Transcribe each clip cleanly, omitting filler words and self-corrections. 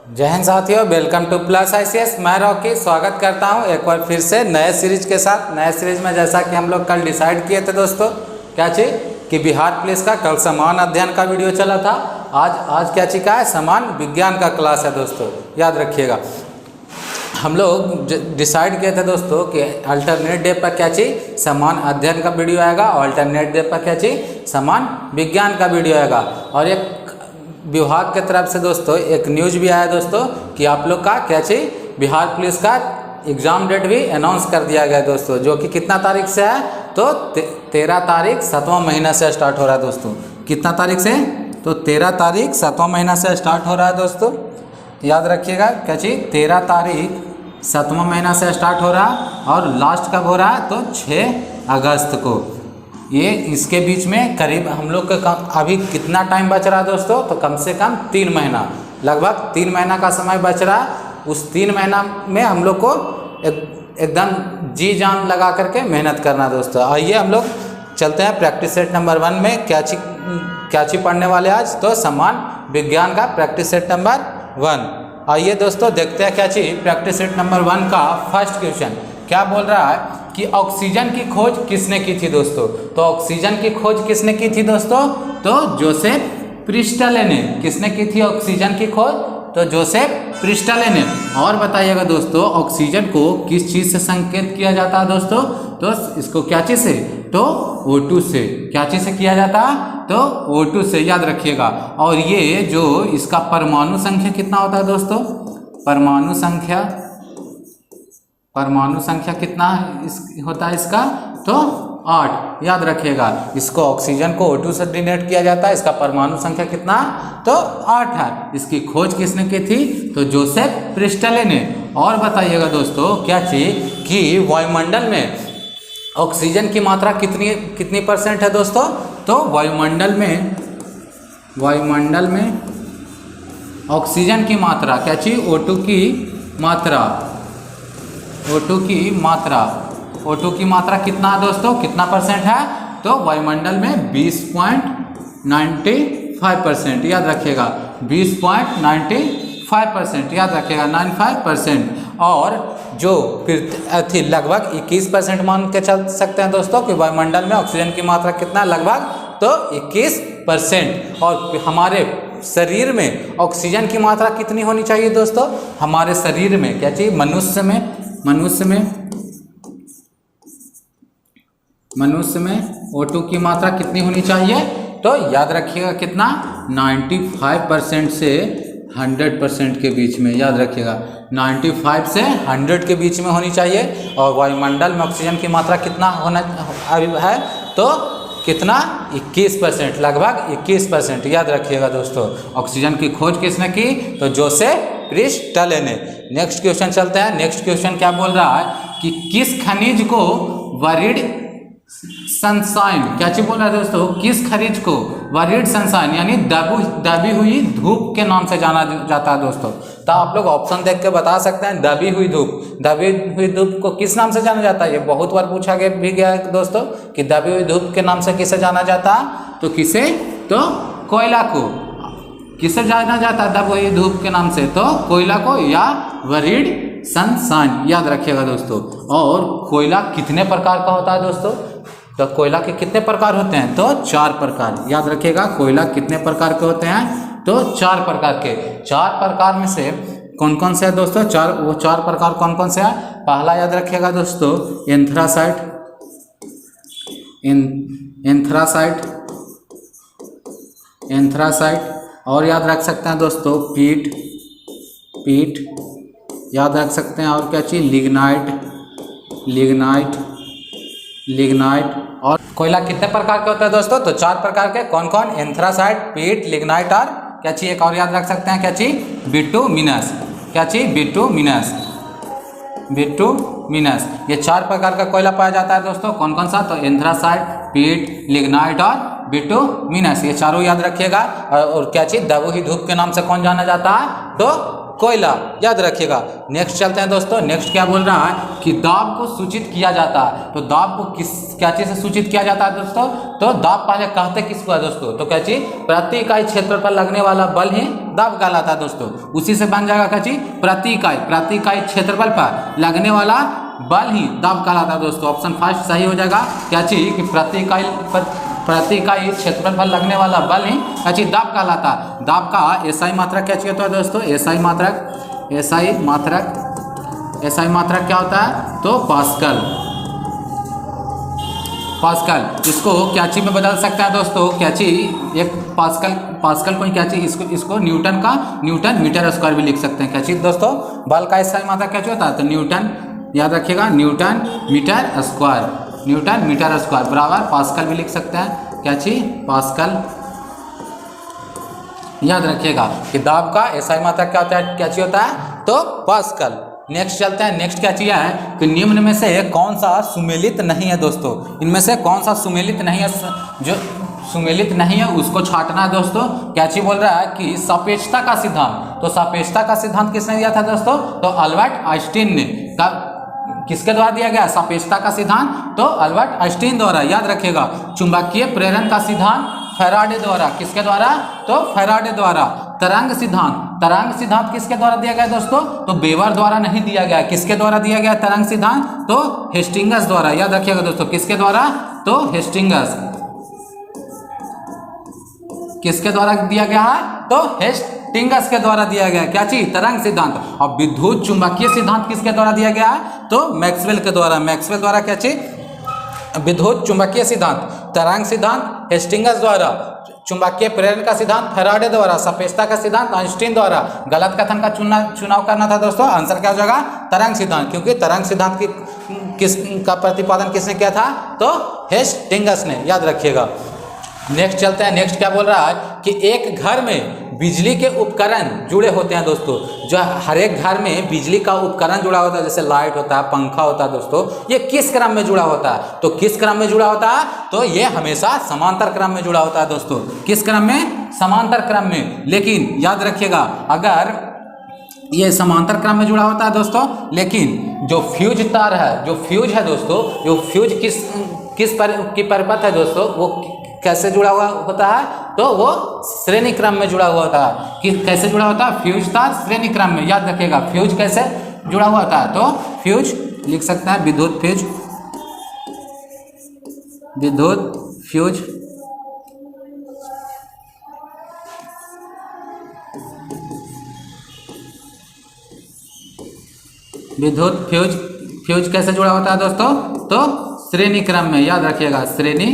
जय हिंद साथियों, welcome two plus ICS. मैं रॉकी स्वागत करता हूं एक बार फिर से नए सीरीज के साथ। नए सीरीज में जैसा कि हम लोग कल डिसाइड किए थे दोस्तों, क्या चीज़ कि बिहार पुलिस का कल समान अध्ययन का वीडियो चला था। आज क्या चीज़ का है, समान विज्ञान का क्लास है दोस्तों, याद रखिएगा। हम लोग डिसाइड किए थे दोस्तों कि अल्टरनेट डे पर क्या चीज़ समान अध्ययन का वीडियो आएगा, अल्टरनेट डे पर क्या चीज़ समान विज्ञान का वीडियो आएगा। और एक विभाग के तरफ से दोस्तों एक न्यूज़ भी आया दोस्तों कि आप लोग का क्या चाहिए बिहार पुलिस का एग्ज़ाम डेट भी अनाउंस कर दिया गया दोस्तों, जो कि कितना तारीख से है तो 13 तारीख 7वां महीना से स्टार्ट हो रहा है दोस्तों। कितना तारीख से तो 13 तारीख 7वां महीना से स्टार्ट हो रहा है दोस्तों, याद रखिएगा। क्या चीज़ 13 तारीख 7वां महीना से स्टार्ट हो रहा है और लास्ट कब हो रहा है तो 6 अगस्त को। ये इसके बीच में करीब हम लोग का अभी कितना टाइम बच रहा है दोस्तों, तो कम से कम 3 महीना, लगभग 3 महीना का समय बच रहा है। उस 3 महीना में हम लोग को एकदम जी जान लगा करके मेहनत करना है दोस्तों। आइए हम लोग चलते हैं प्रैक्टिस सेट नंबर 1 में। क्या चीज़ पढ़ने वाले आज तो समान विज्ञान का प्रैक्टिस सेट नंबर 1। आइए दोस्तों देखते हैं क्या चीज़ प्रैक्टिस सेट नंबर 1 का फर्स्ट क्वेश्चन क्या बोल रहा है कि ऑक्सीजन की खोज किसने की थी दोस्तों। तो ऑक्सीजन की खोज किसने की थी दोस्तों, तो जोसेफ प्रिस्टले ने। किसने की थी ऑक्सीजन की खोज, तो जोसेफ प्रिस्टले ने। और बताइएगा दोस्तों ऑक्सीजन को किस चीज़ से संकेत किया जाता है दोस्तों, तो इसको क्या चीज़ से तो O2 से। क्या चीज़ से किया जाता है तो O2 से, याद रखिएगा। और ये जो इसका परमाणु संख्या कितना होता है दोस्तों, परमाणु संख्या कितना होता है इसका तो 8, याद रखिएगा। इसको ऑक्सीजन को O2 से डिनोट किया जाता है, इसका परमाणु संख्या कितना तो 8 है। इसकी खोज किसने की थी तो जोसेफ प्रिस्टले ने। और बताइएगा दोस्तों क्या चीज कि वायुमंडल में ऑक्सीजन की मात्रा कितनी परसेंट है दोस्तों, तो वायुमंडल में ऑक्सीजन की मात्रा क्या चीज O2 की मात्रा कितना है दोस्तों, कितना परसेंट है तो वायुमंडल में 20.95%, याद रखिएगा 20.95%, याद रखिएगा 95%। और जो फिर लगभग 21% मान के चल सकते हैं दोस्तों कि वायुमंडल में ऑक्सीजन की मात्रा कितना लगभग तो 21%। और हमारे शरीर में ऑक्सीजन की मात्रा कितनी होनी चाहिए दोस्तों, हमारे शरीर में क्या चाहिए मनुष्य में O2 की मात्रा कितनी होनी चाहिए, तो याद रखिएगा कितना 95% से 100% के बीच में, याद रखिएगा 95 से 100 के बीच में होनी चाहिए। और वायुमंडल में ऑक्सीजन की मात्रा कितना होना है तो कितना 21%, लगभग 21%, याद रखिएगा दोस्तों। ऑक्सीजन की खोज किसने की तो जोसेफ प्रिस्टले ने। नेक्स्ट क्वेश्चन चलते हैं। नेक्स्ट क्वेश्चन क्या बोल रहा है कि किस खनिज को वरीड सनशाइन, क्या चीज बोल रहा है दोस्तों, किस खनिज को वरीड सनशाइन यानी दबी हुई धूप के नाम से जाना जाता है दोस्तों। तो आप लोग ऑप्शन देख के बता सकते हैं। दबी हुई धूप को किस नाम से जाना जाता है, ये बहुत बार पूछा गया है दोस्तों कि दबी हुई धूप के नाम से किसे जाना जाता है, तो किसे तो कोयला को। किसे जाना जाता है दबी हुई धूप के नाम से, तो कोयला को या वरीड सनशाइन, याद रखिएगा दोस्तों। और कोयला कितने प्रकार का होता है दोस्तों, तो कोयला के कितने प्रकार होते हैं तो 4 प्रकार, याद रखिएगा। कोयला कितने प्रकार के होते हैं तो 4 प्रकार के। 4 प्रकार में से कौन कौन से है दोस्तों, वो 4 प्रकार कौन कौन से हैं। पहला याद रखिएगा दोस्तों एंथ्रासाइट, और याद रख सकते हैं दोस्तों पीट, याद रख सकते हैं। और क्या चीज लिग्नाइट। और कोयला कितने प्रकार के होते हैं दोस्तों, तो 4 प्रकार के। कौन कौन, एंथ्रासाइट, पीट, लिग्नाइट और क्या चीज एक और याद रख सकते हैं, क्या चीज बिटुमिनस। क्या चीज बिटुमिनस। ये 4 प्रकार का कोयला पाया जाता है दोस्तों। कौन कौन सा, तो एंथ्रासाइट, पीट, लिग्नाइट और बिटुमिनस, ये चारों याद रखिएगा। और क्या चीज, दबोही धूप के नाम से कौन जाना जाता है, तो कोयला, याद रखिएगा। नेक्स्ट चलते हैं दोस्तों। नेक्स्ट क्या बोल रहा है कि दाब को सूचित किया जाता है। तो दाब को किस क्या चीज से सूचित किया जाता है दोस्तों, तो दाब पहले कहते किसको है दोस्तों, तो क्या चीज, प्रति इकाई क्षेत्र पर लगने वाला बल ही दाब कहलाता है दोस्तों। उसी से बन जाएगा क्या चीज, प्रति इकाई क्षेत्रफल पर लगने वाला बल ही दाब कहलाता है दोस्तों। ऑप्शन फर्स्ट सही हो जाएगा। क्या चीज कि प्रति इकाई क्षेत्रफल पर लगने वाला बल ही क्या चीज, दाब कहलाता है। दाब का एसआई मात्रक क्या चाहिए होता है दोस्तों, एसआई मात्रक क्या होता है, तो पास्कल। इसको क्या चीज में बदल सकता है दोस्तों, क्या चीज, एक पास्कल को क्या चीज, इसको न्यूटन मीटर स्क्वायर भी लिख सकते हैं। क्या चीज दोस्तों, बल का एसआई मात्रक क्या होता है, तो न्यूटन, याद रखिएगा, न्यूटन मीटर स्क्वायर बराबर पास्कल भी लिख सकते हैं। क्या चीज, पास्कल, याद रखिएगा कि दाब का एसआई मात्रक क्या होता है, क्या चीज होता है, तो पास्कल। नेक्स्ट चलते हैं। नेक्स्ट क्या चीज है कि निम्न में से कौन सा सुमेलित नहीं है दोस्तों, इनमें से कौन सा सुमेलित नहीं है, जो सुमेलित नहीं है उसको छांटना है दोस्तों। क्या चीज बोल रहा है कि सापेक्षता का सिद्धांत, तो सापेक्षता का सिद्धांत किसने दिया था दोस्तों, तो अल्बर्ट आइंस्टीन ने। किसके द्वारा दिया गया सापेक्षता का सिद्धांत, तो अल्बर्ट आइंस्टीन द्वारा, याद रखिएगा। चुंबकीय प्रेरण का सिद्धांत फैराडे द्वारा, किसके द्वारा, तो फैराडे द्वारा। तरंग सिद्धांत किसके द्वारा दिया गया दोस्तों, तो वेबर द्वारा नहीं दिया गया। किसके द्वारा दिया गया तरंग सिद्धांत, तो हेस्टिंगस द्वारा, याद रखिएगा दोस्तों। किसके द्वारा, तो हेस्टिंगस। किसके द्वारा दिया गया है, तो हेस्टिंगस के द्वारा दिया गया। क्या चीज, तरंग सिद्धांत। और विद्युत चुंबकीय सिद्धांत किसके द्वारा दिया गया है, तो मैक्सवेल के द्वारा। मैक्सवेल द्वारा क्या चीज, विद्युत चुंबकीय सिद्धांत, तरंग सिद्धांत हेस्टिंगस द्वारा, चुंबकीय प्रेरण का सिद्धांत फैराडे द्वारा, सापेक्षता का सिद्धांत आइंस्टीन द्वारा। गलत कथन का चुनाव करना था दोस्तों। आंसर क्या हो जाएगा, तरंग सिद्धांत, क्योंकि तरंग सिद्धांत का प्रतिपादन किसने किया था, तो हेस्टिंगस ने, याद रखिएगा। नेक्स्ट चलते हैं। नेक्स्ट क्या बोल रहा है कि एक घर में बिजली के उपकरण जुड़े होते हैं दोस्तों। जो हर एक घर में बिजली का उपकरण जुड़ा होता है, जैसे लाइट होता है, पंखा होता है दोस्तों, ये किस क्रम में जुड़ा होता है, तो किस क्रम में जुड़ा होता है, तो ये हमेशा समांतर क्रम में जुड़ा होता है दोस्तों। किस क्रम में, समांतर क्रम में। लेकिन याद रखिएगा, अगर ये समांतर क्रम में जुड़ा होता है दोस्तों, लेकिन जो फ्यूज तार है, जो फ्यूज है दोस्तों, जो फ्यूज किस परिपथ है दोस्तों, वो कैसे जुड़ा हुआ होता है, तो वो श्रेणी क्रम में जुड़ा हुआ होता है। कि कैसे जुड़ा होता है, फ्यूज तार श्रेणी क्रम में, याद रखिएगा। फ्यूज कैसे जुड़ा हुआ होता है, तो फ्यूज लिख सकते हैं, विद्युत फ्यूज, फ्यूज कैसे जुड़ा होता है दोस्तों, तो श्रेणी क्रम में, याद रखिएगा, श्रेणी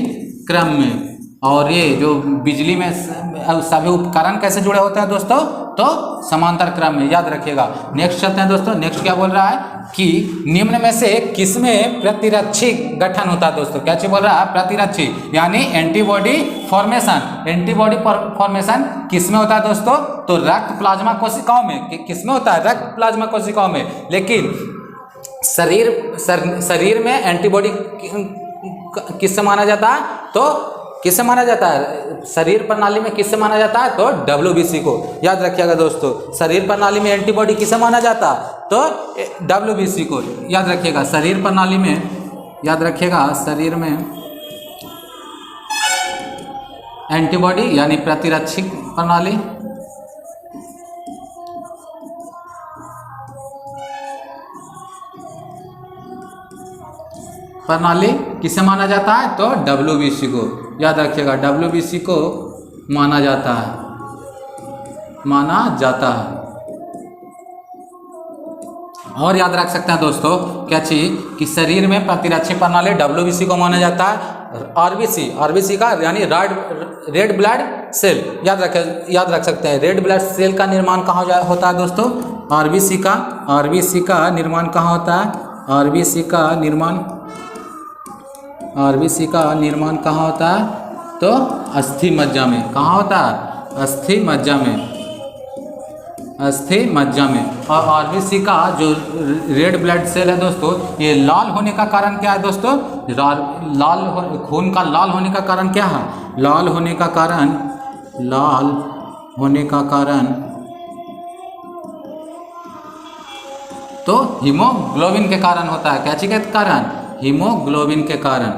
क्रम में। और ये जो बिजली में सभी उपकरण कैसे जुड़े होते हैं दोस्तों, तो समांतर क्रम में, याद रखिएगा। नेक्स्ट चलते हैं दोस्तों। नेक्स्ट क्या बोल रहा है कि निम्न में से किसमें प्रतिरक्षी गठन होता है दोस्तों। क्या चीज बोल रहा है, प्रतिरक्षी, यानी एंटीबॉडी फॉर्मेशन किसमें होता है दोस्तों, तो रक्त प्लाज्मा कोशिकाओं में। किसमें होता है, रक्त प्लाज्मा कोशिकाओं में। लेकिन शरीर में एंटीबॉडी किससे माना जाता है, तो किससे माना जाता है, शरीर प्रणाली में किससे माना जाता है, तो WBC को, याद रखिएगा दोस्तों। शरीर प्रणाली में एंटीबॉडी किससे माना जाता है, तो WBC को, याद रखिएगा। शरीर प्रणाली में, याद रखिएगा, शरीर में एंटीबॉडी यानी प्रतिरक्षी प्रणाली किसे माना जाता है, तो WBC को, याद रखिएगा। WBC को माना जाता है। और याद रख सकते हैं दोस्तों, क्या चीज कि शरीर में प्रतिरक्षी प्रणाली WBC को माना जाता है। RBC का यानी रेड ब्लड सेल, याद रख सकते हैं। रेड ब्लड सेल का निर्माण कहाँ होता है दोस्तों, RBC का निर्माण कहाँ होता है, RBC का निर्माण कहाँ होता है, तो अस्थि मज्जा में। कहाँ होता है, अस्थि मज्जा में। और RBC का जो रेड ब्लड सेल है दोस्तों, ये लाल होने का कारण क्या है दोस्तों, खून का लाल होने का कारण क्या है, लाल होने का कारण, लाल होने का कारण तो हीमोग्लोबिन के कारण होता है। क्या चीज के कारण? हीमोग्लोबिन के कारण।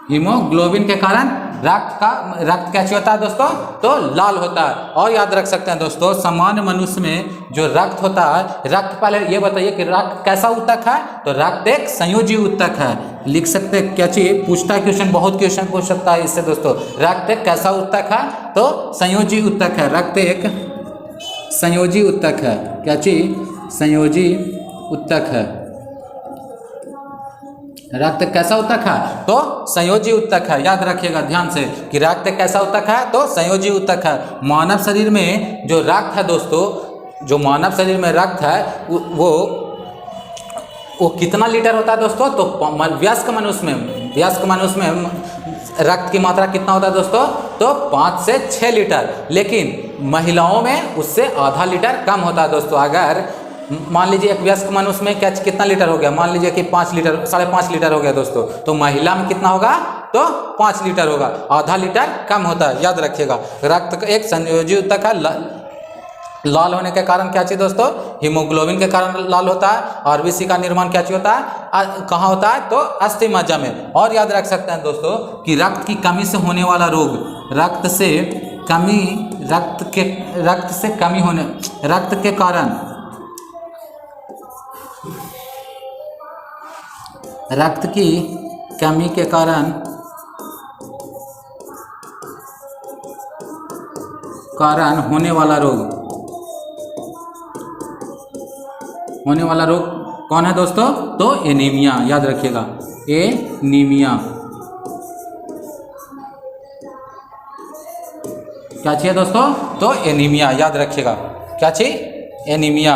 हीमोग्लोबिन के कारण रक्त क्या होता है दोस्तों? तो लाल होता है। और याद रख सकते हैं दोस्तों, सामान्य मनुष्य में जो रक्त होता है, रक्त पहले ये बताइए कि रक्त कैसा ऊतक है? तो रक्त एक संयोजी ऊतक है। लिख सकते हैं क्या चीज? पूछता है क्वेश्चन, बहुत क्वेश्चन पूछ सकता है इससे दोस्तों। रक्त एक कैसा ऊतक है? तो संयोजी ऊतक है। रक्त एक संयोजी ऊतक है। क्या चीज? संयोजी ऊतक है। रक्त कैसा ऊतक है? तो संयोजी ऊतक है। याद रखिएगा ध्यान से कि रक्त कैसा ऊतक है? तो संयोजी ऊतक है। मानव शरीर में जो रक्त है दोस्तों, जो मानव शरीर में रक्त है वो कितना लीटर होता है दोस्तों? तो वयस्क मनुष्य में रक्त की मात्रा कितना होता है दोस्तों? तो 5 से 6 लीटर। लेकिन महिलाओं में उससे आधा लीटर कम होता है दोस्तों। अगर मान लीजिए एक वयस्क मनुष्य में कितना लीटर हो गया? मान लीजिए कि 5 लीटर, 5.5 लीटर हो गया दोस्तों। तो महिला में कितना होगा? तो 5 लीटर होगा, आधा लीटर कम होता है। याद रखिएगा रक्त एक संयोजी ऊतक है। लाल होने के कारण क्या चाहिए दोस्तों? हीमोग्लोबिन के कारण लाल होता है। आरबीसी का निर्माण क्या चाहिए होता है? कहाँ होता है? तो अस्थि मज्जा में। और याद रख सकते हैं दोस्तों कि रक्त की कमी से होने वाला रोग, रक्त से कमी होने, रक्त के कारण, रक्त की कमी के कारण होने वाला रोग कौन है दोस्तों? तो एनीमिया। याद रखिएगा एनीमिया। क्या चाहिए दोस्तों? तो एनीमिया। याद रखिएगा क्या चाहिए? एनीमिया।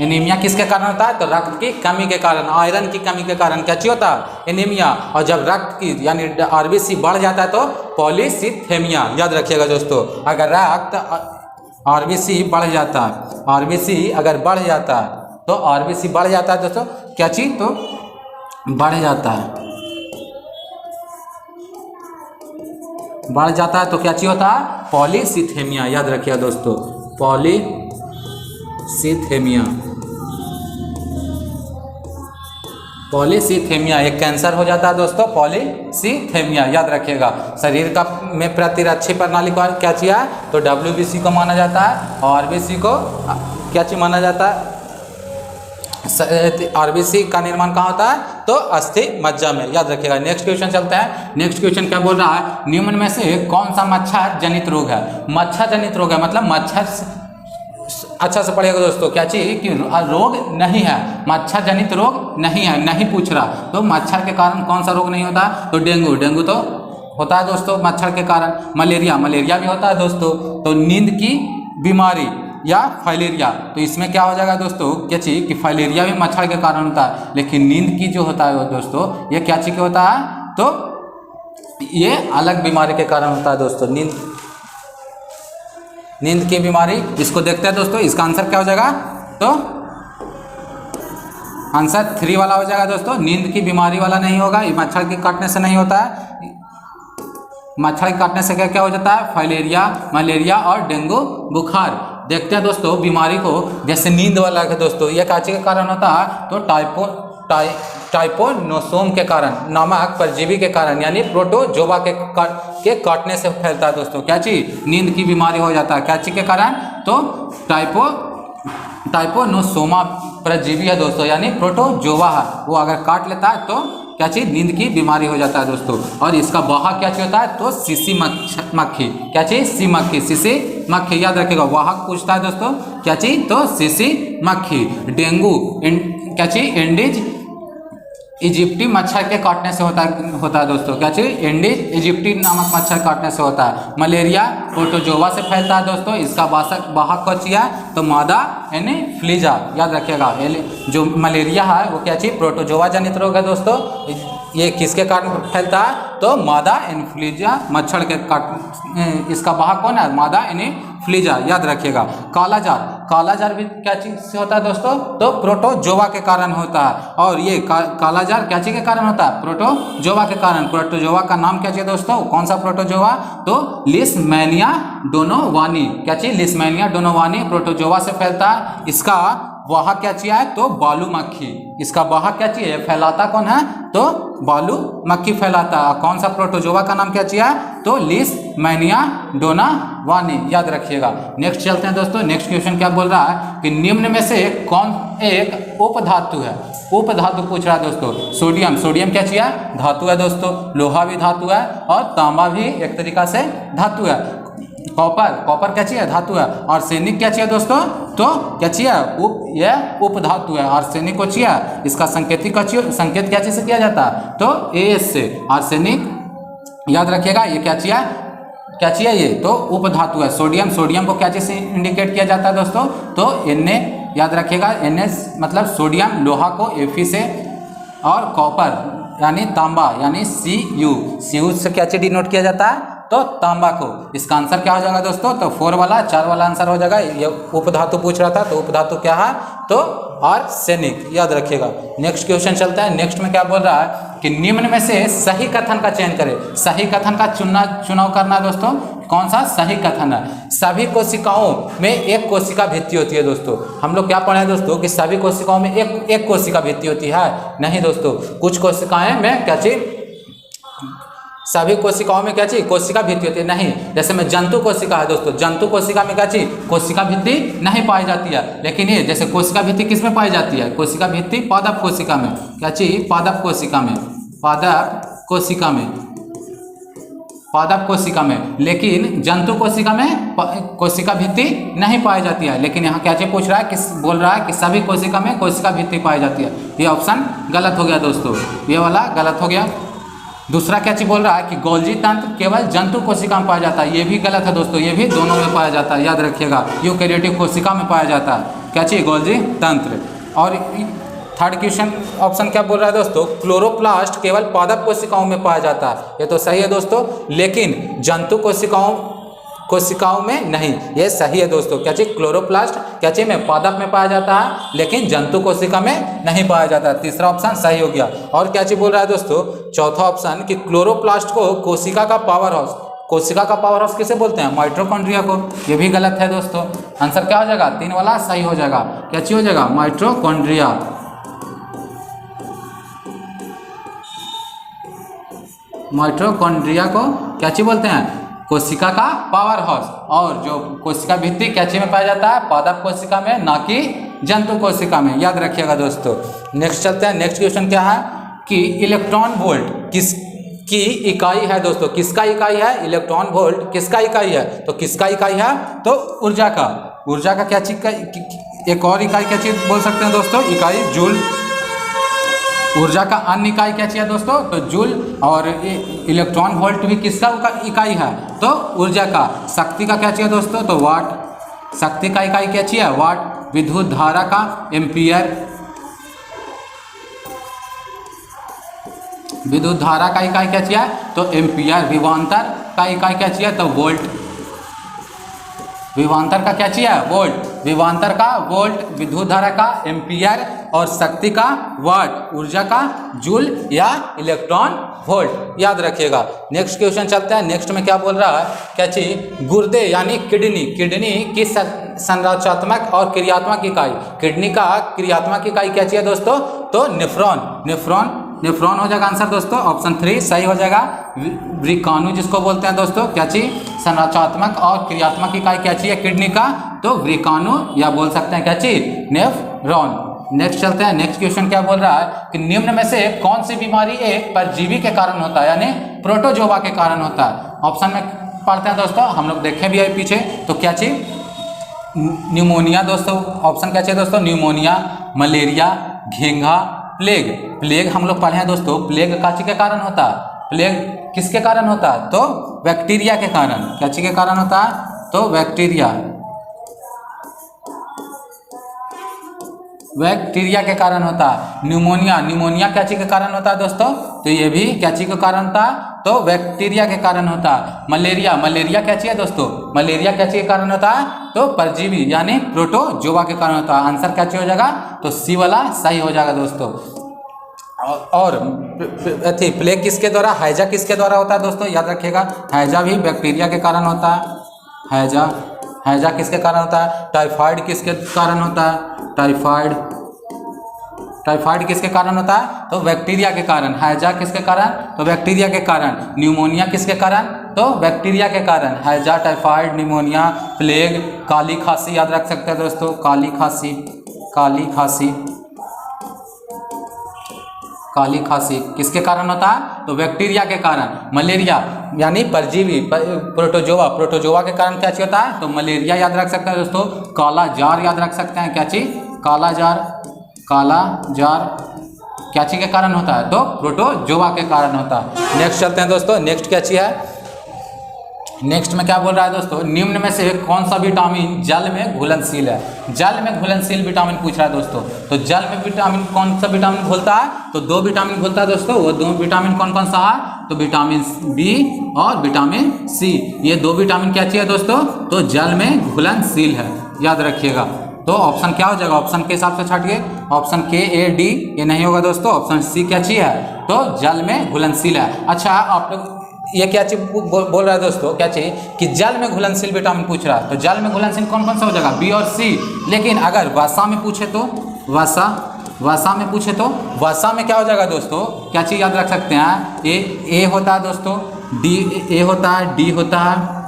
एनीमिया किसके कारण होता है? तो रक्त की कमी के कारण, आयरन की कमी के कारण क्या चाहिए होता है? एनीमिया। और जब रक्त की यानी आरबीसी बढ़ जाता है तो पॉलीसिथेमिया। याद रखिएगा दोस्तों, अगर रक्त आरबीसी बढ़ जाता है, आरबीसी अगर बढ़ जाता है तो आरबीसी बढ़ जाता है दोस्तों, क्या चीज? तो बढ़ जाता है, बढ़ जाता है तो क्या चीज होता है? पॉलीसिथेमिया। याद रखिएगा दोस्तों पॉलीसिथेमिया। पॉलीसिथेमिया एक कैंसर हो जाता है दोस्तों, पॉलीसिथेमिया। याद रखिएगा शरीर का में प्रतिरक्षी प्रणाली को क्या चाहिए? तो डब्ल्यूबीसी को माना जाता है। और आरबीसी को क्या चीज माना जाता है? आरबीसी का निर्माण कहाँ होता है? तो अस्थि मज्जा में। याद रखिएगा। नेक्स्ट क्वेश्चन चलते हैं। नेक्स्ट क्वेश्चन क्या बोल रहा है? निम्न में से कौन सा मच्छर जनित रोग है? मच्छर जनित रोग है मतलब मच्छर, अच्छा से पढ़िएगा दोस्तों, क्या चाहिए कि रोग नहीं है, मच्छर जनित रोग नहीं है, नहीं पूछ रहा। तो मच्छर के कारण कौन सा रोग नहीं होता? तो डेंगू, डेंगू तो होता है दोस्तों मच्छर के कारण। मलेरिया, मलेरिया भी होता है दोस्तों। तो नींद की बीमारी या फाइलेरिया, तो इसमें क्या हो जाएगा दोस्तों? क्या चाहिए कि फाइलेरिया भी मच्छर के कारण होता है, लेकिन नींद की जो होता है दोस्तों ये क्या चीज के होता है? तो ये अलग बीमारी के कारण होता है दोस्तों। नींद की बीमारी, इसको देखते हैं दोस्तों। इसका आंसर क्या हो जाएगा? तो आंसर 3 वाला हो जाएगा दोस्तों। नींद की बीमारी वाला नहीं होगा, ये मच्छर के काटने से नहीं होता है। मच्छर के काटने से क्या क्या हो जाता है? फाइलेरिया, मलेरिया और डेंगू बुखार। देखते हैं दोस्तों बीमारी को, जैसे नींद वाला है दोस्तों, ये क्या चीज के कारण होता है? तो टाइपोनोसोम के कारण, नामक परजीवी के कारण, यानी प्रोटोजोआ के काटने से फैलता है दोस्तों। क्या चीज? नींद की बीमारी हो जाता है। क्या चीज के कारण? तो टाइपोनोसोमा परजीवी है दोस्तों, यानी प्रोटोजोआ है, वो अगर काट लेता है तो क्या चीज? नींद की बीमारी हो जाता है दोस्तों। और इसका वाहक क्या चीज होता है? तो सीसी मक्खी। क्या चीज? सी मक्खी, सीसी मक्खी। याद रखिएगा वाहक पूछता है दोस्तों, क्या चीज? तो सीसी मक्खी। डेंगू क्या चीज? एंडीज इजिप्टी मच्छर के काटने से होता है दोस्तों। क्या चीज? एंडीज इजिप्टी नामक मच्छर काटने से होता है। मलेरिया प्रोटोजोआ से फैलता है दोस्तों, इसका वाहक कौन है? तो मादा एनोफ्लीजा। याद रखिएगा जो मलेरिया है वो क्या चीज? प्रोटोजोआ जनित रोग है दोस्तों। ये किसके कारण फैलता है? तो मादा एनोफ्लीजा मच्छर के इसका वाहक कौन है? मादा फ्लीजा, याद रखिएगा। कालाजार, कालाजार भी क्या चीज से होता है दोस्तों? तो प्रोटोजोआ के कारण होता है। और ये कालाजार क्या चीज के कारण होता है? प्रोटोजोआ के कारण। प्रोटोजोआ का नाम क्या चाहिए दोस्तों? कौन सा प्रोटोजोआ? तो लिस्मेनिया डोनोवानी। क्या चीज? लिस्मेनिया डोनोवानी प्रोटोजोआ से फैलता है। इसका वाहक क्या चाहिए है? तो बालू मक्खी। इसका वाहक क्या चाहिए? फैलाता कौन है? तो बालू मक्खी फैलाता है। कौन सा प्रोटोजोआ का नाम क्या चाहिए? तो लिस्मेनिया डोनोवानी, याद रखिएगा। नेक्स्ट चलते हैं दोस्तों। नेक्स्ट क्वेश्चन क्या बोल रहा है कि निम्न में से कौन एक उपधातु है? उपधातु पूछ रहा है दोस्तों। सोडियम, सोडियम क्या चाहिए? धातु है दोस्तों। लोहा भी धातु है और तांबा भी एक तरीका से धातु है। कॉपर, कॉपर क्या चाहिए? धातु है। आर्सेनिक क्या चाहिए दोस्तों? तो क्या चाहिए? यह उपधातु है। आर्सेनिक को चाहिए, इसका संकेतिक संकेत क्या चीज से किया जाता है? तो एस से। आर्सेनिक, याद रखिएगा। ये क्या चाहिए? क्या चाहिए? ये तो उपधातु है। सोडियम, सोडियम को क्या चीज से इंडिकेट किया जाता है दोस्तों? तो Na, याद रखिएगा। Na मतलब सोडियम, लोहा को Fe से, और कॉपर यानी तांबा यानी Cu, Cu से क्या चीज डिनोट किया जाता है? तो तांबा को। इसका आंसर क्या हो जाएगा दोस्तों? तो 4 वाला 4 वाला आंसर हो जाएगा। ये उपधातु पूछ रहा था, तो उपधातु क्या है? तो आर्सेनिक, याद रखिएगा। नेक्स्ट क्वेश्चन चलता है। नेक्स्ट में क्या बोल रहा है कि निम्न में से सही कथन का चयन करें। सही कथन का चुनाव करना है दोस्तों। कौन सा सही कथन है? सभी कोशिकाओं में एक कोशिका भित्ति होती है दोस्तों। हम लोग क्या पढ़े हैं दोस्तों कि सभी कोशिकाओं में एक कोशिका भित्ति होती है? नहीं दोस्तों, कुछ कोशिकाएं में क्या चीज, सभी कोशिकाओं में क्या चीज कोशिका भित्ति होती है? नहीं। जैसे में जंतु कोशिका है दोस्तों, जंतु कोशिका में क्या चीज कोशिका भित्ति नहीं पाई जाती है। लेकिन ये जैसे कोशिका भित्ति किस में पाई जाती है? कोशिका भित्ति पादप कोशिका में। क्या चीज? पादप कोशिका में। पादप कोशिका में, पादप कोशिका में। लेकिन जंतु कोशिका में कोशिका भित्ति नहीं पाई जाती है। लेकिन यहाँ क्या चीज पूछ रहा है कि बोल रहा है कि सभी कोशिका में कोशिका भित्ति पाई जाती है। ये ऑप्शन गलत हो गया दोस्तों, ये वाला गलत हो गया। दूसरा क्या चीज बोल रहा है कि गोल्जी तंत्र केवल जंतु कोशिका में पाया जाता है। ये भी गलत है दोस्तों, ये भी दोनों में पाया जाता है, याद रखिएगा। यूकैरियोटिक कोशिका में पाया जाता है। क्या चीज? गोल्जी तंत्र। और थर्ड क्वेश्चन ऑप्शन क्या बोल रहा है दोस्तों? क्लोरोप्लास्ट केवल पादप कोशिकाओं में पाया जाता है। ये तो सही है दोस्तों, लेकिन जंतु कोशिकाओं में नहीं। ये सही है दोस्तों। क्या चीज? क्लोरोप्लास्ट क्या चीज में पादप में पाया जाता है, लेकिन जंतु कोशिका में नहीं पाया जाता। तीसरा ऑप्शन सही हो गया। और क्या चीज बोल रहा है दोस्तों? चौथा ऑप्शन कि क्लोरोप्लास्ट को कोशिका का पावर हाउस, कोशिका का पावर हाउस किसे बोलते हैं? माइटोकॉन्ड्रिया को। ये भी गलत है दोस्तों। आंसर क्या हो जाएगा? 3 वाला सही हो जाएगा। क्या चीज हो जाएगा? माइटोकॉन्ड्रिया। माइटोकॉन्ड्रिया को क्या चीज बोलते हैं? कोशिका का पावर हाउस। और जो कोशिका भित्ति क्या चीज में पाया जाता है? पादप कोशिका में, ना कि जंतु कोशिका में, याद रखिएगा दोस्तों। नेक्स्ट चलते हैं। नेक्स्ट क्वेश्चन क्या है कि इलेक्ट्रॉन वोल्ट किसकी इकाई है दोस्तों? किसका इकाई है? इलेक्ट्रॉन वोल्ट किसका इकाई है? तो किसका इकाई है? तो ऊर्जा का। ऊर्जा का क्या चीज का एक और इकाई क्या चीज बोल सकते हैं दोस्तों? इकाई जूल। ऊर्जा का अन्य इकाई क्या चाहिए दोस्तों? तो जूल। और इलेक्ट्रॉन वोल्ट भी किसका इकाई है? तो ऊर्जा का। शक्ति का क्या चाहिए दोस्तों? तो वाट। शक्ति का इकाई क्या चाहिए? वाट। विद्युत धारा का एम्पियर। विद्युत धारा का इकाई क्या चाहिए? तो एम्पियर। विभवांतर का इकाई क्या चाहिए? तो वोल्ट। विभवांतर का क्या चाहिए? वोल्ट। विभवांतर का वोल्ट, विद्युत धारा का एम्पियर, और शक्ति का वाट, ऊर्जा का जूल या इलेक्ट्रॉन वोल्ट, याद रखिएगा। नेक्स्ट क्वेश्चन चलता है। नेक्स्ट में क्या बोल रहा है? क्या चीज? गुर्दे यानी किडनी। किडनी की संरचनात्मक और क्रियात्मक इकाई। किडनी का क्रियात्मक इकाई क्या चाहिए दोस्तों? तो नेफ्रॉन। नेफ्रॉन, नेफ्रॉन हो जाएगा आंसर दोस्तों। ऑप्शन 3 सही हो जाएगा। वृकाणु जिसको बोलते हैं दोस्तों, क्या चीज? संरचनात्मक और क्रियात्मक इकाई क्या चाहिए किडनी का? तो वृकाणु, या बोल सकते हैं क्या चीज? नेफ्रॉन। नेक्स्ट चलते हैं। नेक्स्ट क्वेश्चन क्या बोल रहा है कि निम्न में से कौन सी बीमारी एक परजीवी के कारण होता है, यानी प्रोटोजोआ के कारण होता है? ऑप्शन में पढ़ते हैं दोस्तों, हम लोग देखे भी है पीछे। तो क्या चीज? न्यूमोनिया दोस्तों। ऑप्शन क्या चाहिए दोस्तों? न्यूमोनिया, मलेरिया, घेंघा, प्लेग। प्लेग हम लोग पढ़े हैं दोस्तों। प्लेग का चीज के कारण होता है? प्लेग किसके कारण होता है? तो बैक्टीरिया के कारण। क्या चीज के कारण होता है? तो बैक्टीरिया। बैक्टीरिया के कारण होता है। न्यूमोनिया, न्यूमोनिया क्या चीज के कारण होता है दोस्तों, तो ये भी क्या चीज के कारण होता है, तो बैक्टीरिया के कारण होता है। मलेरिया, मलेरिया क्या चीज है दोस्तों, मलेरिया क्या चीज के कारण होता है, तो परजीवी यानी प्रोटोजोआ के कारण होता है। आंसर क्या चीज हो जाएगा, तो सी वाला सही हो जाएगा दोस्तों। और प्लेग किसके द्वारा, हैजा किसके द्वारा होता है दोस्तों, याद रखिएगा, हैजा भी बैक्टीरिया के कारण होता है। हैजा, हैजा किसके कारण होता है। टाइफाइड किसके कारण होता है, टाइफाइड, टाइफाइड किसके कारण होता है, तो बैक्टीरिया के कारण। हैजा किसके कारण, तो बैक्टीरिया के कारण। न्यूमोनिया किसके कारण, तो बैक्टीरिया के कारण। हैजा, टाइफाइड, न्यूमोनिया, प्लेग, काली खांसी याद रख सकते हैं दोस्तों, काली खांसी, काली खांसी, काली खांसी किसके कारण होता है, तो बैक्टीरिया के कारण। मलेरिया यानी परजीवी, प्रोटोजोआ, प्रोटोजोआ के कारण क्या चीज होता है, तो मलेरिया याद रख सकते हैं दोस्तों। काला जार याद रख सकते हैं, क्या चीज, काला जार, काला जार क्या चीज के कारण होता है, तो प्रोटोजोआ के कारण होता है। नेक्स्ट चलते हैं दोस्तों, नेक्स्ट क्या चीज है, नेक्स्ट में क्या बोल रहा है दोस्तों, निम्न में से कौन सा विटामिन जल में घुलनशील है। जल में घुलनशील विटामिन पूछ रहा है दोस्तों, तो जल में विटामिन कौन सा विटामिन घुलता है, तो दो विटामिन घुलता है दोस्तों। वो दो विटामिन कौन कौन सा है, तो विटामिन बी और विटामिन सी। ये दो विटामिन क्या चाहिए दोस्तों, तो जल में घुलनशील है, याद रखिएगा। तो ऑप्शन क्या हो जाएगा, ऑप्शन के हिसाब से छाटिए, ऑप्शन के, ए, डी ये नहीं होगा दोस्तों, ऑप्शन सी क्या चीज है, तो जल में घुलनशील है। अच्छा आप लोग ये क्या चीज बोल रहा है दोस्तों, क्या चाहिए कि जल में घुलनशील विटामिन पूछ रहा है, तो जल में घुलनशील कौन कौन सा हो जाएगा, बी और सी। लेकिन अगर वसा में पूछे तो, वसा, वसा में पूछे तो वसा में क्या हो जाएगा दोस्तों, क्या चीज याद रख सकते हैं, ए होता है दोस्तों, डी, ए होता है, डी होता है,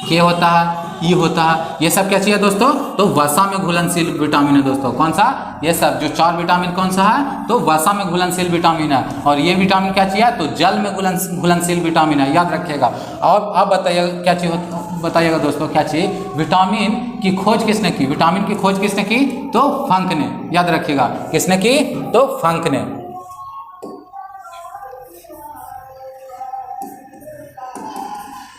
के होता है, ई होता है, ये सब क्या चाहिए दोस्तों, तो वसा में घुलनशील विटामिन है दोस्तों। कौन सा, ये सब जो चार विटामिन कौन सा है, तो वसा में घुलनशील विटामिन है। और ये विटामिन क्या चाहिए, तो जल में घुलनशील विटामिन है, याद रखिएगा। और अब बताइएगा क्या चीज, बताइएगा दोस्तों क्या चीज, विटामिन की खोज किसने की, विटामिन की खोज किसने की, तो फंक ने, याद रखिएगा, किसने की, तो फंक ने।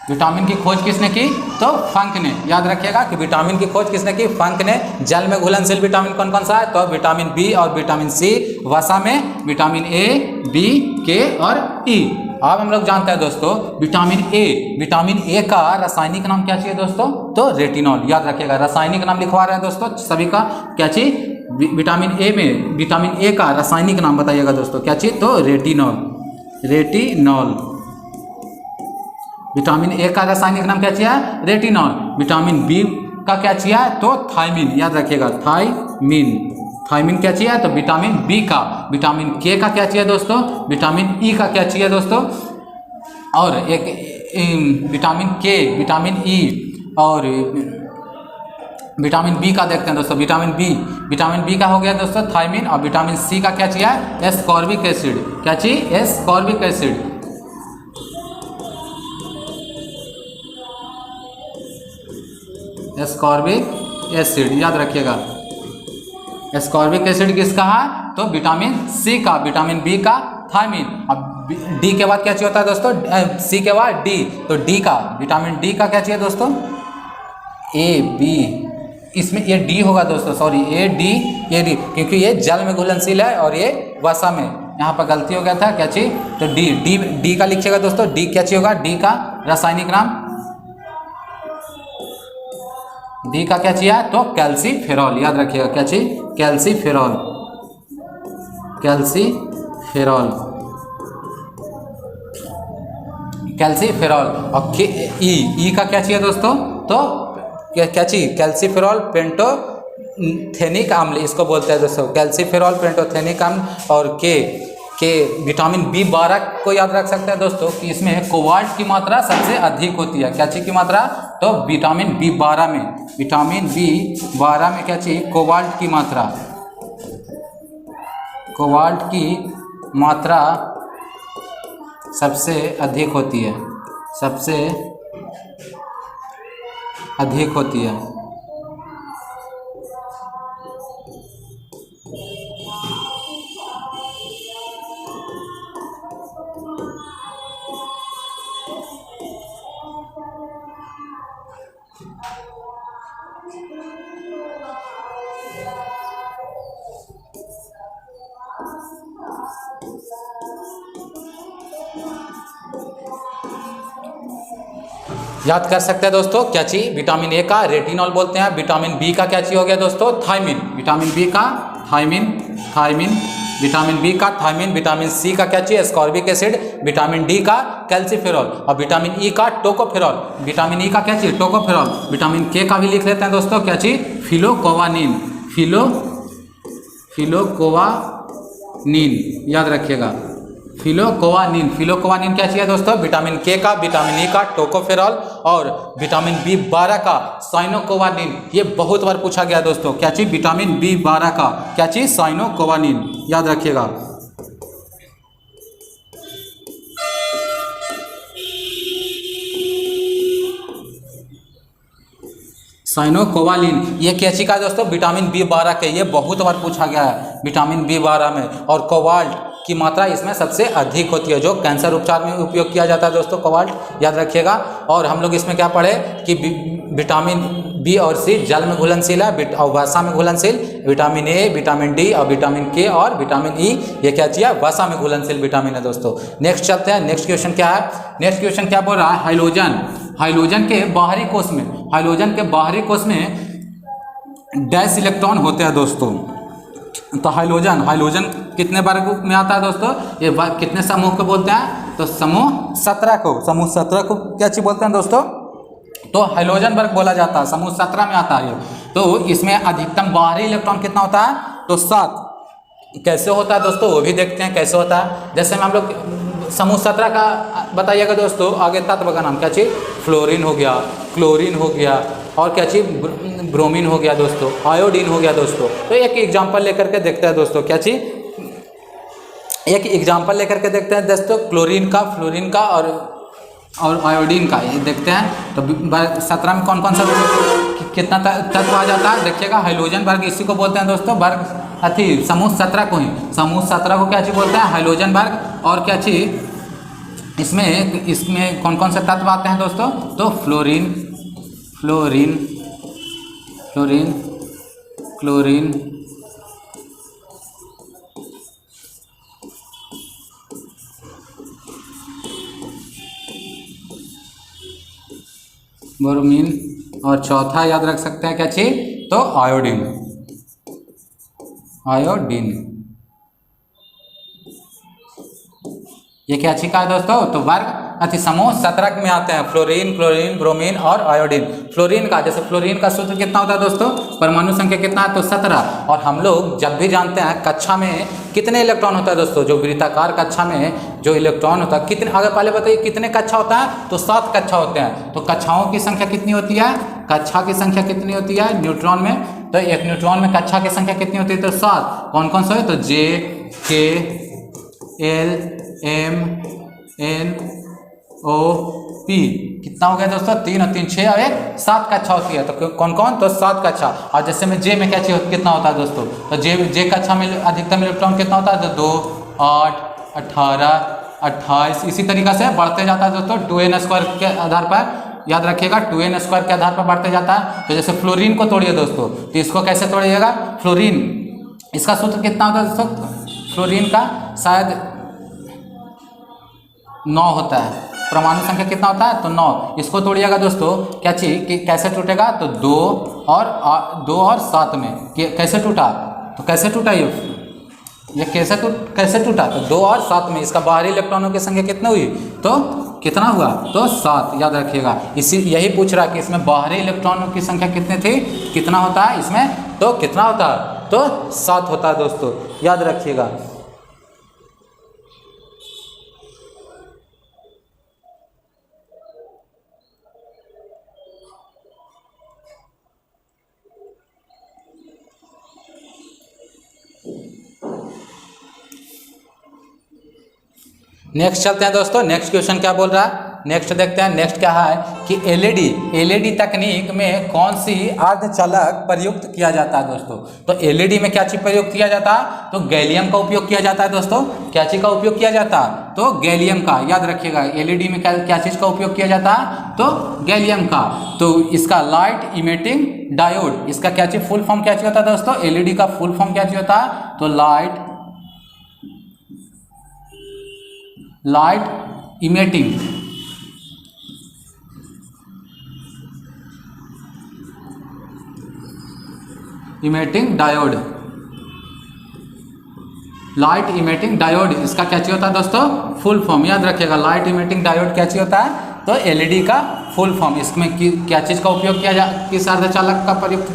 विटामिन की खोज किसने की, तो फंक ने, याद रखिएगा कि विटामिन की खोज किसने की, फंक ने। जल में घुलनशील विटामिन कौन कौन सा है, तो विटामिन बी और विटामिन सी। वसा में विटामिन ए, बी, के और ई। अब हम लोग जानते हैं दोस्तों विटामिन ए, विटामिन ए का रासायनिक नाम क्या चाहिए दोस्तों, तो रेटिनॉल, याद रखिएगा। रासायनिक नाम लिखवा रहे हैं दोस्तों सभी का, क्या चीज, विटामिन ए में, विटामिन ए का रासायनिक नाम बताइएगा दोस्तों, क्या चीज, तो रेटिनॉल, रेटिनॉल। विटामिन ए का रासायनिक नाम क्या चाहिए, रेटिनॉल। विटामिन बी का क्या चाहिए, तो थायमिन, याद रखिएगा, थायमिन, थायमिन क्या चाहिए, तो विटामिन बी का। विटामिन के का क्या चाहिए दोस्तों, विटामिन ई का क्या चाहिए दोस्तों। और एक विटामिन के, विटामिन ई और विटामिन बी का देखते हैं दोस्तों, विटामिन बी का हो गया दोस्तों थायमिन। और विटामिन सी का क्या चाहिए, एस्कॉर्बिक एसिड, क्या चाहिए, एस्कॉर्बिक एसिड। एस्कॉर्बिक एसिड, याद रखिएगा। एस्कॉर्बिक एसिड किसका है, तो विटामिन सी का। विटामिन बी का थायमिन। अब डी के बाद क्या चाहिए होता है दोस्तों, सी के बाद डी, तो डी का, विटामिन डी का क्या चाहिए दोस्तों, ए, बी, इसमें ये डी होगा दोस्तों, सॉरी ए, डी, ये डी, क्योंकि ये जल में घुलनशील है और ये वसा में, यहाँ पर गलती हो गया था, क्या चीज, तो डी, डी, डी का लिखिएगा दोस्तों। डी क्या चाहिए होगा, डी का रासायनिक नाम, डी का क्या चाहिए, तो कैल्सीफेरॉल, याद रखिएगा, क्या चाहिए, कैल्सीफेरॉल, कैल्सीफेरॉल, कैल्सीफेरॉल। और ई का क्या चाहिए दोस्तों, तो क्या चाहिए, कैल्सीफेरॉल पेंटोथेनिक अम्ल, इसको बोलते हैं दोस्तों, कैल्सीफेरॉल पेंटोथेनिक अम्ल। और के विटामिन बी12 को याद रख सकते हैं दोस्तों कि इसमें कोबाल्ट की मात्रा सबसे अधिक होती है, क्या चीज़ की मात्रा, तो विटामिन बी12 में, विटामिन बी12 में क्या चाहिए, कोबाल्ट की मात्रा, कोबाल्ट की मात्रा सबसे अधिक होती है, सबसे अधिक होती है। याद कर सकते हैं दोस्तों क्या चीज, विटामिन ए का रेटिनॉल बोलते हैं, विटामिन बी का क्या चीज हो गया दोस्तों, थायमिन, विटामिन बी का थायमिन, थायमिन, विटामिन बी का थायमिन, विटामिन सी का क्या चीज, एस्कॉर्बिक एसिड, विटामिन डी का कैल्सीफेरॉल और विटामिन ई का टोकोफेरॉल, विटामिन ई का क्या चीज, टोकोफेरॉल, विटामिन के का भी लिख लेते हैं दोस्तों क्या चीज, फिलोकोवानिन, फिलोकोवानिन, याद रखिएगा, फिलोकोवानिन, फिलोकोवानिन क्या चाहिए दोस्तों, विटामिन के का, विटामिन ई का टोकोफेरॉल और विटामिन बी12 का साइनोकोवानिन। ये बहुत बार पूछा गया दोस्तों क्या चीज, विटामिन बी12 का क्या चीज, साइनोकोवानिन, याद रखिएगा। साइनोकोवालिन ये क्या चीज का दोस्तों, विटामिन बी12 के, ये बहुत बार पूछा गया है विटामिन बी12 में। और कोबाल्ट की मात्रा इसमें सबसे अधिक होती है, जो कैंसर उपचार में उपयोग किया जाता है दोस्तों, कोबाल्ट, याद रखिएगा। और हम लोग इसमें क्या पढ़े कि विटामिन बी और सी जल में घुलनशील है और वसा में घुलनशील, विटामिन ए, विटामिन डी और विटामिन के और विटामिन ई ये क्या चीज़ है, वसा में घुलनशील विटामिन है दोस्तों। नेक्स्ट चलते हैं, नेक्स्ट क्वेश्चन क्या है, नेक्स्ट क्वेश्चन क्या बोल रहा है, हाइलोजन, हाइलोजन के बाहरी कोष में, हाइलोजन के बाहरी कोष में डैश इलेक्ट्रॉन होते हैं दोस्तों। तो हाइलोजन, हाइलोजन कितने वर्ग में आता है दोस्तों, ये कितने समूह को बोलते हैं, तो समूह 17 को, समूह 17 को क्या चीज बोलते हैं दोस्तों, तो हाइलोजन वर्ग बोला जाता है, समूह 17 में आता है ये। तो इसमें अधिकतम बाहरी इलेक्ट्रॉन कितना होता है, तो 7। कैसे होता है दोस्तों वो भी देखते हैं कैसे होता है। जैसे हम लोग समूह 17 का बताइएगा दोस्तों, आगे तत्व का नाम क्या चीज, फ्लोरीन हो गया, क्लोरीन हो गया और क्या चीज, ब्रोमीन हो गया दोस्तों, आयोडीन हो गया दोस्तों। तो एक एग्जांपल लेकर के देखते हैं दोस्तों क्या चीज, एक एग्जांपल लेकर के देखते हैं दोस्तों, क्लोरीन का, फ्लोरीन का और आयोडीन का, ये देखते हैं। तो 17 में कौन कौन सा कितना तत्व आ जाता है देखिएगा। हाइलोजन वर्ग इसी को बोलते हैं दोस्तों, वर्ग अथी समूह 17 को ही, समूह 17 को क्या चीज बोलते हैं, हाइलोजन वर्ग। और क्या चीज इसमें कौन कौन से तत्व आते हैं दोस्तों, तो fluorine, fluorine, fluorine, chlorine, bromine और चौथा याद रख सकते हैं क्या चीज, तो आयोडीन, आयोडीन ये क्या चीज का है दोस्तों, तो वर्ग अति समूह 17 में आते हैं, फ्लोरीन, क्लोरीन, ब्रोमीन और आयोडीन। फ्लोरीन का, जैसे फ्लोरीन का सूत्र कितना होता है दोस्तों, परमाणु संख्या कितना है, तो 17। और हम लोग जब भी जानते हैं कक्षा में कितने इलेक्ट्रॉन होता है दोस्तों, जो वृत्ताकार कक्षा में जो इलेक्ट्रॉन होता है कितने, अगर पहले बताइए कितने कक्षा होता है, तो 7 कक्षा होते हैं। तो कक्षाओं की संख्या कितनी होती है, कक्षा की संख्या कितनी होती है न्यूट्रॉन में, तो एक न्यूट्रॉन में कक्षा की संख्या कितनी होती है, तो 7। कौन कौन सा है, तो जे, के, एल, एम, एन, ओ, पी, कितना हो गया दोस्तों, 3 और 3 6 और 1 7 कक्षा होती है। तो कौन कौन, तो 7 कक्षा। और जैसे में जे में क्या चाहिए कितना होता है दोस्तों, तो जे कक्षा में अधिकतम इलेक्ट्रॉन कितना होता है, तो 2, 8, 18, 28 इसी तरीका से बढ़ते जाता है दोस्तों, 2n² के आधार पर, याद रखिएगा 2n² के आधार पर बढ़ते जाता है। तो जैसे फ्लोरीन को तोड़िए दोस्तों, तो इसको कैसे तोड़िएगा, फ्लोरीन, इसका सूत्र कितना होता है दोस्तों, फ्लोरीन का शायद 9 होता है, परमाणु संख्या कितना होता है, तो 9। इसको तोड़िएगा दोस्तों क्या चीज कि कैसे टूटेगा, तो 2 और 7 में कैसे टूटा, तो कैसे टूटा ये कैसे टूटा, तो 2 और 7 में इसका बाहरी इलेक्ट्रॉनों की संख्या कितनी हुई, तो कितना हुआ, तो 7, याद रखिएगा। यही पूछ रहा कि इसमें बाहरी इलेक्ट्रॉनों की संख्या कितनी थी, कितना होता है इसमें, तो कितना होता है, तो 7 होता है दोस्तों, याद रखिएगा। नेक्स्ट चलते हैं दोस्तों, नेक्स्ट क्वेश्चन क्या बोल रहा है, नेक्स्ट देखते हैं। नेक्स्ट क्या है कि एलईडी तकनीक में कौन सी अर्धचालक प्रयुक्त किया जाता है दोस्तों, तो एलईडी में क्या चीज प्रयुक्त किया जाता है, तो गैलियम का उपयोग किया जाता है दोस्तों। क्या चीज का उपयोग किया जाता है, तो गैलियम का, याद रखिएगा। एलईडी में क्या चीज का उपयोग किया जाता है, तो गैलियम का। तो इसका लाइट इमिटिंग डायोड, इसका क्या चीज फुल फॉर्म क्या चीज होता है दोस्तों, एलईडी का फुल फॉर्म क्या चीज होता है, तो light emitting emitting diode, light emitting diode, इसका क्या चीज होता है दोस्तों? फुल फॉर्म याद रखिएगा। लाइट इमेटिंग डायोड क्या चीज होता है? तो एलईडी का फुल फॉर्म। इसमें क्या चीज़ का उपयोग किया जा, किस अर्धचालक का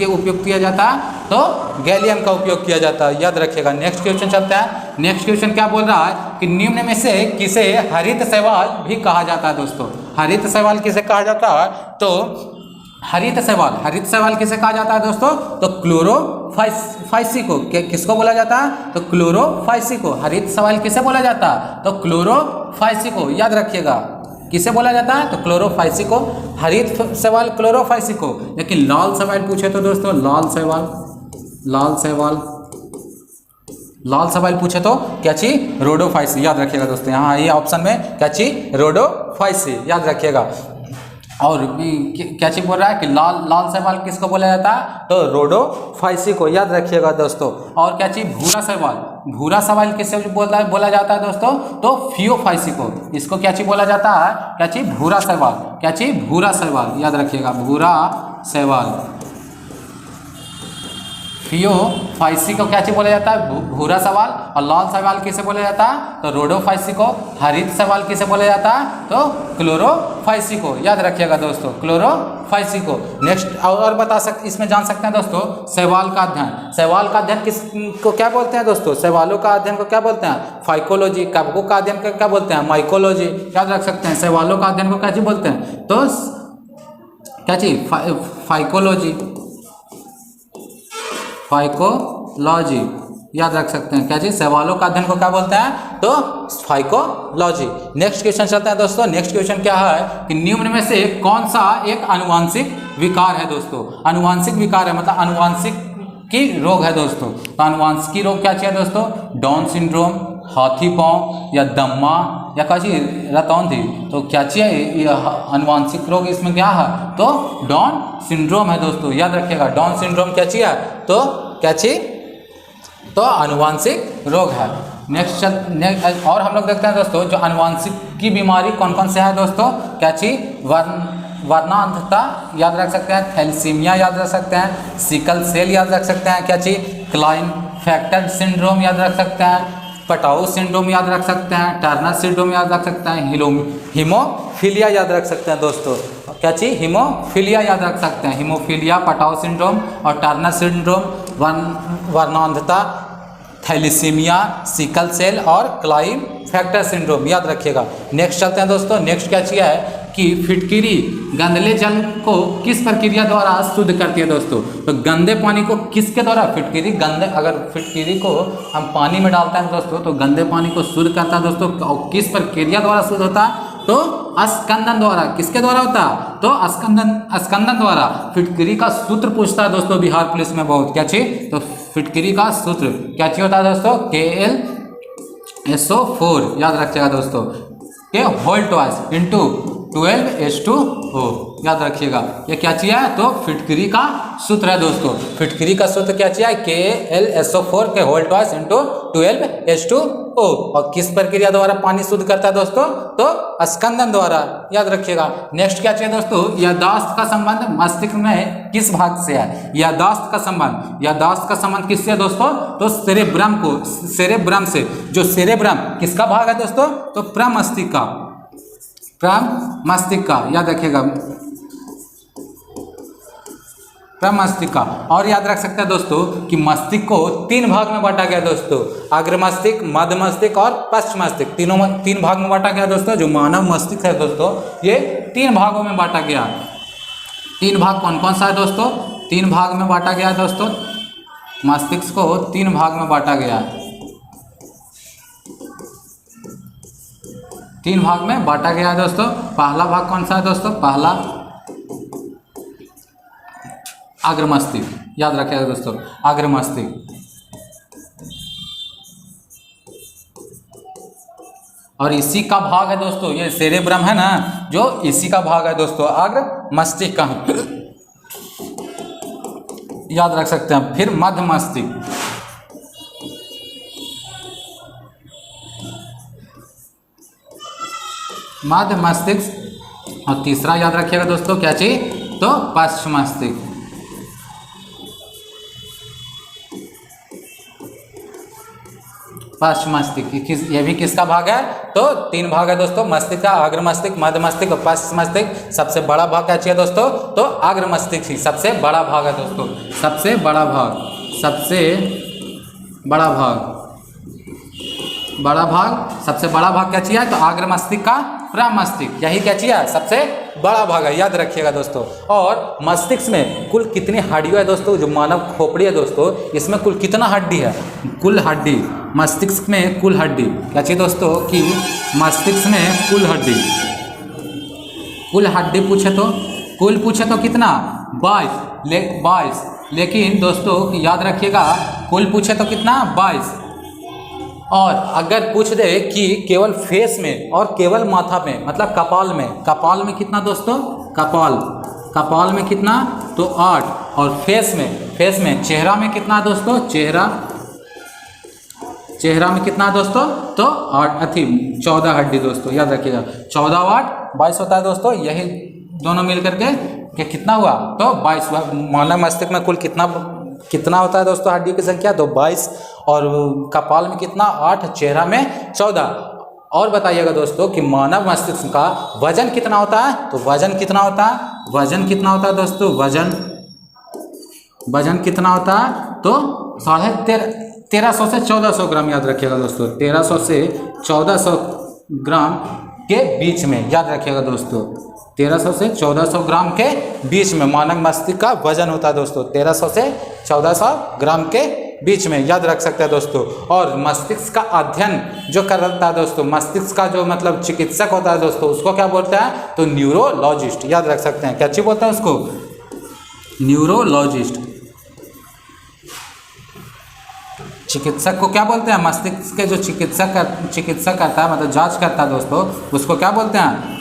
उपयोग किया जाता है? तो गैलियम का उपयोग किया जाता है, याद रखिएगा। नेक्स्ट क्वेश्चन चलते हैं। नेक्स्ट क्वेश्चन क्या बोल रहा है कि निम्न में से किसे हरित शैवाल भी कहा जाता है दोस्तों? हरित शैवाल किसे कहा जाता है? तो हरित शैवाल किसे कहा जाता है दोस्तों? तो क्लोरोफाइसिको। किसको बोला जाता है? तो क्लोरोफाइसिको। हरित शैवाल किसे बोला जाता है? तो क्लोरोफाइसिको, याद रखिएगा। किसे बोला जाता है? तो क्लोरोफाइसिको। हरित शैवाल क्लोरोफाइसिको। लेकिन लाल शैवाल पूछे तो दोस्तों, लाल शैवाल पूछे तो क्या चीज? रोडोफाइसी, याद रखिएगा दोस्तों। यहाँ ये ऑप्शन में क्या चीज? रोडोफाइसी, याद रखिएगा। और क्या चीज बोल रहा है कि लाल शैवाल किसको बोला जाता है? तो रोडोफाइसी को, याद रखिएगा दोस्तों। और क्या चीज? भूरा शैवाल किससे बोला जाता है दोस्तों? तो फियोफाइसी को। इसको क्या चीज बोला जाता है? क्या चीज? भूरा शैवाल। क्या चीज? भूरा शैवाल, याद रखिएगा। भूरा शैवाल, फियोफाइसी को क्या चीज बोला जाता है? भूरा शैवाल। और लाल शैवाल किसे बोला जाता है? तो रोडोफाइसी को। हरित शैवाल किसे बोला जाता है? तो क्लोरोफाइसी को, याद रखिएगा दोस्तों। क्लोरोफाइसी को। नेक्स्ट और बता सकते, इसमें जान सकते हैं दोस्तों, शैवाल का अध्ययन। शैवाल का अध्ययन किसको क्या बोलते हैं दोस्तों? शैवालों का अध्ययन को क्या बोलते हैं? फाइकोलॉजी। कवकों का अध्ययन को क्या बोलते हैं? माइकोलॉजी, याद रख सकते हैं। शैवालों का अध्ययन को क्या चीज बोलते हैं? तो क्या चीज? फाइकोलॉजी, फाइकोलॉजी, याद रख सकते हैं। क्या चीज? शैवालों का अध्ययन को क्या बोलते हैं? तो फाइकोलॉजी। नेक्स्ट क्वेश्चन चलते हैं दोस्तों। नेक्स्ट क्वेश्चन क्या है कि निम्न में से कौन सा एक आनुवांशिक विकार है दोस्तों? आनुवांशिक विकार है मतलब आनुवांशिक की रोग है दोस्तों। तो आनुवांशिक रोग क्या चाहिए दोस्तों? डाउन सिंड्रोम, हाथी पांव, या दम्मा, या क्या चीज? रतौंधी। तो क्या चाहिए? आनुवांशिक रोग इसमें क्या है? तो डाउन सिंड्रोम है दोस्तों, याद रखिएगा। डाउन सिंड्रोम क्या चाहिए? तो क्या चीज? तो आनुवांशिक रोग है। नेक्स्ट और हम लोग देखते हैं दोस्तों, जो आनुवांशिक की बीमारी कौन कौन से है दोस्तों? क्या चीज? वर्णांधता, याद रख सकते हैं। थैलेसीमिया, याद रख सकते हैं। सिकल सेल, याद रख सकते हैं। क्या चीज? क्लाइनफेल्टर सिंड्रोम, याद रख सकते हैं। पटाऊ सिंड्रोम, याद रख सकते हैं। टर्नर सिंड्रोम, याद रख सकते हैं। हीमोफीलिया, याद रख सकते हैं दोस्तों। क्या चीज? हीमोफीलिया, याद रख सकते हैं। हीमोफीलिया, पटाऊ सिंड्रोम और टर्नर सिंड्रोम, वर्णांधता, थैलेसीमिया, सिकल सेल और क्लाइनफेल्टर सिंड्रोम, याद रखिएगा। नेक्स्ट चलते हैं दोस्तों। नेक्स्ट क्या चीज है कि फिटकिरी गंदले जल को किस प्रक्रिया द्वारा शुद्ध करती है दोस्तों? तो गंदे पानी को किसके द्वारा? फिटकिरी अगर फिटकिरी को हम पानी में डालते हैं दोस्तों तो गंदे पानी को शुद्ध करता है दोस्तों। और किस प्रक्रिया द्वारा शुद्ध होता है? तो अस्कंदन द्वारा। किसके द्वारा होता है? तो अस्कंदन द्वारा। फिटकिरी का सूत्र पूछता है दोस्तों बिहार पुलिस में बहुत। क्या चीज? तो फिटकिरी का सूत्र क्या चीज होता है दोस्तों? KlSO4, याद रखिएगा दोस्तों। के होल ट्वाइस इंटू 12H2O, याद रखिएगा। ये क्या चीज है? तो फिटकिरी का सूत्र है दोस्तों। फिटकिरी का सूत्र क्या चीज है? KlSO4 के होल ट्वाइस इंटू 12H2O। और किस प्रक्रिया द्वारा पानी शुद्ध करता है दोस्तों? तो अस्कंदन द्वारा, याद रखिएगा। नेक्स्ट क्या चाहिए दोस्तों? याददाश्त का संबंध मस्तिष्क में किस भाग से है? याददाश्त का संबंध किससे है दोस्तों? तो सेरेब्रम से। जो सेरेब्रम किसका भाग है दोस्तों? तो प्रमस्तिष्क का, याद रखिएगा। प्रमस्तिष्क का। और याद रख सकते हैं दोस्तों कि मस्तिष्क को 3 भाग में बांटा गया दोस्तों। अग्र मस्तिष्क, मध्य मस्तिष्क और पश्च मस्तिष्क। 3 भाग में बांटा गया दोस्तों। जो मानव मस्तिष्क है दोस्तों, ये 3 भागों में बांटा गया। 3 भाग कौन कौन सा है दोस्तों? 3 भाग में बांटा गया दोस्तों। मस्तिष्क को 3 भाग में बांटा गया। 3 भाग में बांटा गया है दोस्तों। पहला भाग कौन सा है दोस्तों? पहला अग्र मस्तिष्क, याद रखिएगा दोस्तों। अग्र मस्तिष्क। और इसी का भाग है दोस्तों, ये सेरेब्रम है ना, जो इसी का भाग है दोस्तों, अग्र मस्तिष्क का, याद रख सकते हैं। फिर मध्य मस्तिष्क, मध्य मस्तिष्क। और तीसरा याद रखिएगा दोस्तों क्या चीज? तो पश्च मस्तिष्क। पश्च मस्तिष्क। ये भी किसका भाग है? तो 3 भाग है दोस्तों, मस्तिष्क का अग्र मस्तिष्क, मध्य मस्तिष्क और पश्च मस्तिष्क। सबसे बड़ा भाग क्या चाहिए दोस्तों? तो अग्र मस्तिष्क ही सबसे बड़ा भाग है दोस्तों, सबसे बड़ा भाग, सबसे बड़ा भाग, बड़ा भाग, सबसे बड़ा भाग क्या चाहिए? तो अग्र मस्तिष्क का प्रमस्तिष्क, यही क्या चाहिए? सबसे बड़ा भाग है, याद रखिएगा दोस्तों। और मस्तिष्क में कुल कितनी हड्डियाँ है दोस्तों? जो मानव खोपड़ी है दोस्तों, इसमें कुल कितना हड्डी है? कुल हड्डी, मस्तिष्क में कुल हड्डी क्या चाहिए दोस्तों? कि मस्तिष्क में कुल हड्डी, कुल हड्डी पूछे तो, कुल पूछे तो कितना? 22, लेकिन दोस्तों याद रखिएगा, कुल पूछे तो कितना? 22। और अगर पूछ दे कि केवल फेस में और केवल माथा में, मतलब कपाल में, कपाल में कितना दोस्तों? कपाल में कितना? तो 8। और फेस में चेहरा में कितना दोस्तों? चेहरा में कितना दोस्तों? तो 14 हड्डी दोस्तों, याद रखिएगा। 14 और 8 22 होता है दोस्तों, यही दोनों मिल करके कितना हुआ? तो 22 हुआ। मानव मस्तिष्क में कुल कितना होता है दोस्तों हड्डियों की संख्या? तो 22। और कपाल में कितना? 8, चेहरा में 14। और बताइएगा दोस्तों कि मानव मस्तिष्क का वजन कितना होता है? तो वजन कितना होता है? वजन कितना होता है दोस्तों? वजन कितना होता है? तो 1350 से 1400 ग्राम, याद रखिएगा दोस्तों। 1300 से 1400 ग्राम के बीच में, याद रखिएगा दोस्तों। 1300 से 1400 ग्राम के बीच में मानव मस्तिष्क का वजन होता है दोस्तों, 1300 से 1400 ग्राम के बीच में, याद रख सकते हैं दोस्तों। और मस्तिष्क का अध्ययन जो करता है दोस्तों, मस्तिष्क का जो मतलब चिकित्सक होता है दोस्तों, उसको क्या बोलते हैं? तो न्यूरोलॉजिस्ट, याद रख सकते हैं। क्या चीज बोलते हैं उसको? न्यूरोलॉजिस्ट। चिकित्सक को क्या बोलते हैं? मस्तिष्क के जो चिकित्सक करता है, मतलब जांच करता है दोस्तों, उसको क्या बोलते हैं?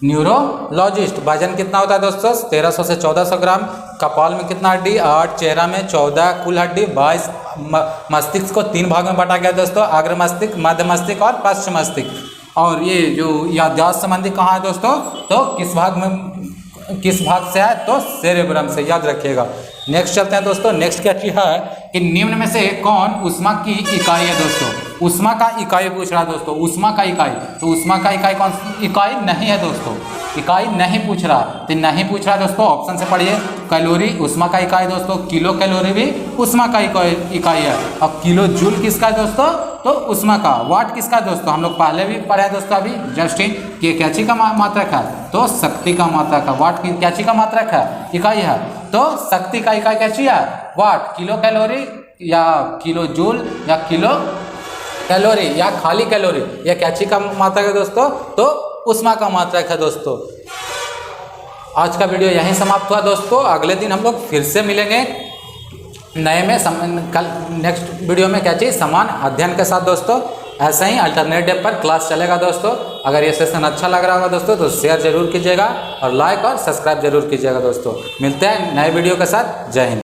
न्यूरोलॉजिस्ट। वजन कितना होता है दोस्तों? 1300 से 1400 ग्राम। कपाल में कितना हड्डी? 8, चेहरा में 14, कुल हड्डी 22। मस्तिष्क को 3 भाग में बांटा गया दोस्तों, अग्र मस्तिष्क, मध्य मस्तिष्क और पश्च मस्तिष्क। और ये जो याददाश्त संबंधी कहाँ है दोस्तों? तो किस भाग से है? तो सेरेब्रम से, याद रखिएगा। नेक्स्ट चलते हैं दोस्तों। नेक्स्ट क्या चीज है कि निम्न में से कौन ऊष्मा की इकाई है दोस्तों? ऊष्मा का इकाई पूछ रहा है दोस्तों, ऊष्मा का इकाई। तो ऊष्मा का इकाई कौन सी इकाई? नहीं है दोस्तों, इकाई नहीं पूछ रहा। तो नहीं पूछ रहा दोस्तों, ऑप्शन से पढ़िए। कैलोरी ऊष्मा का इकाई दोस्तों, किलो कैलोरी भी ऊष्मा का इकाई है। और किलो जूल किसका है दोस्तों? तो ऊष्मा का। वाट किसका है दोस्तों? हम लोग पहले भी पढ़े दोस्तों, अभी जस्ट कि क्या चीज का मात्रक है? तो शक्ति का मात्रक है। वाट क्या चीज का मात्रक है? इकाई है। तो शक्ति का इकाई क्या चीज है? वाट। किलो कैलोरी या किलो जूल या किलो कैलोरी या खाली कैलोरी, यह क्या चीज का मात्रक है दोस्तों? तो ऊष्मा का मात्रक है दोस्तों। आज का वीडियो यहीं समाप्त हुआ दोस्तों। अगले दिन हम लोग फिर से मिलेंगे नए में कल नेक्स्ट वीडियो में क्या चाहिए? समान अध्ययन के साथ दोस्तों। ऐसा ही अल्टरनेट डे पर क्लास चलेगा दोस्तों। अगर ये सेशन अच्छा लग रहा होगा दोस्तों तो शेयर जरूर कीजिएगा और लाइक और सब्सक्राइब जरूर कीजिएगा दोस्तों। मिलते हैं नए वीडियो के साथ। जय हिंद।